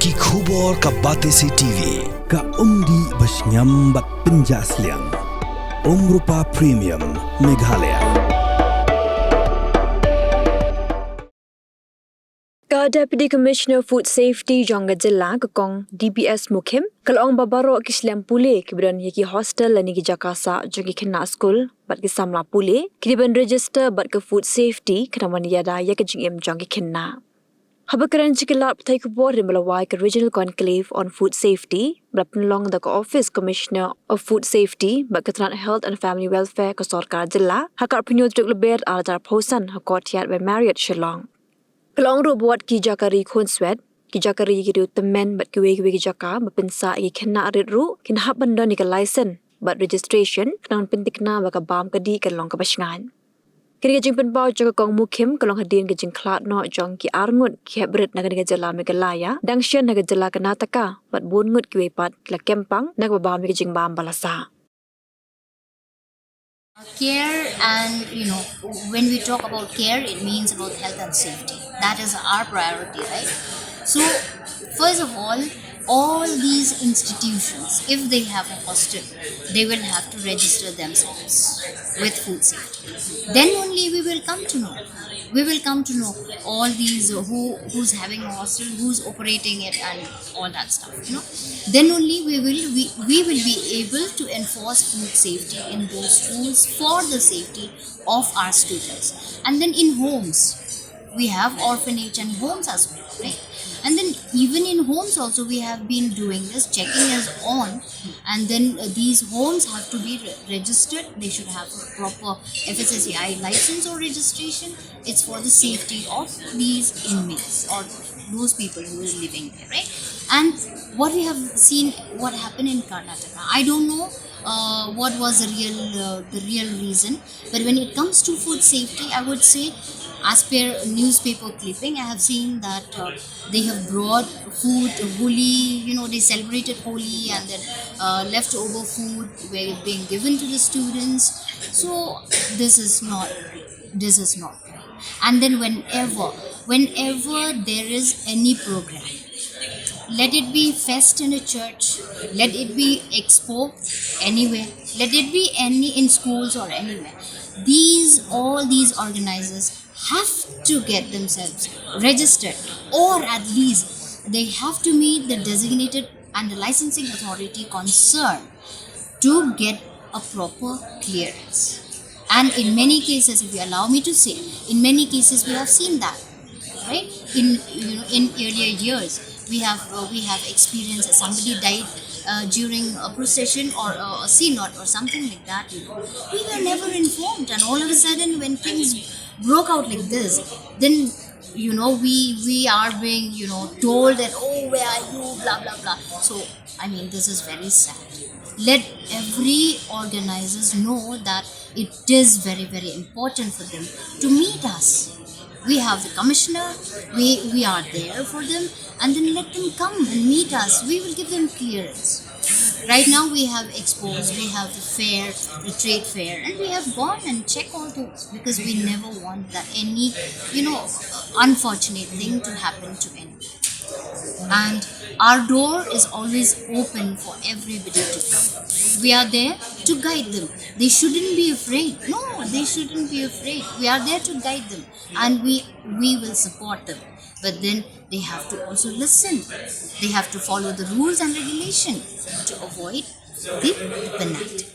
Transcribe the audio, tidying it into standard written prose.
Ki khubor ka Batesi TV ka umdi basnyam bat penjaslian Rupa Premium Meghalaya. Ka Deputy Commissioner Food Safety Jongga Jilla Kong DBS Mukhim kalong babaro ki Shlem Pule kibran yaki hostel lani ki Jakasa jogi kena school bat ki samla Pule kibran Rejistar bat ke food safety kenaman yada yak jingim jongi kena. Habakaran chikilat ptai ku board melawai ke regional conclave on food safety berpenlong the office commissioner of food safety bat ketran health and family welfare ke Sarkar Jilla hakar penyut duk leber alajar posan hakot yat by Marriott Shillong. Kalong ru buat ki jakari khon swet ki jakari ki temen bat ki we ki jaka bapinsa ki kena arit ru kin hab banda ni ka license bat registration knan pentikna ba ka bam ka di kan long ka basngan. Kini jing penpau jaga kong Mukhim kalong hadin ke jing klat no jong ki arngut ki hebrit na ga jala Meghalaya dangshan na ga jala Karnataka bat bungut ki wepat la kempang na ba bam ki jing bam balasa. Care, and when we talk about care, it means about health and safety. That is our priority, right? So first of all these institutions, if they have a hostel, they will have to register themselves with food safety. Then only we will come to know. We will come to know all these who's having a hostel, who's operating it, and all that stuff. Then only we will be able to enforce food safety in those schools for the safety of our students. And then in homes, we have orphanage and homes as well, right? And then even in homes also we have been doing this, checking is on, and then these homes have to be registered. They should have a proper FSSAI license or registration. It's for the safety of these inmates or those people who are living there, right? And what we have seen, what happened in Karnataka, I don't know what was the real reason, but when it comes to food safety, I would say, as per newspaper clipping, I have seen that they have brought food, Holi, they celebrated Holi, and then leftover food were being given to the students. So this is not right. And then whenever there is any program, let it be fest in a church, let it be expo anywhere, let it be in schools or anywhere, all these organizers have to get themselves registered, or at least they have to meet the designated and the licensing authority concerned to get a proper clearance. And in many cases, if you allow me to say, in many cases we have seen that, right? In earlier years, we have experienced somebody died during a procession or a synod or something like that. We were never informed, and all of a sudden, when things broke out like this, then we are being told that, oh, where are you, blah blah blah. So this is very sad. Let every organizers know that it is very, very important for them to meet us. We have the commissioner, we are there for them, and then let them come and meet us. We will give them clearance. Right now we have expos, we have the fair, the trade fair, and we have gone and checked all those, because we never want that any unfortunate thing to happen to anyone. And our door is always open for everybody to come. We are there to guide them. They shouldn't be afraid. No, they shouldn't be afraid. We are there to guide them, and we will support them. But then they have to also listen. They have to follow the rules and regulations to avoid the penalty.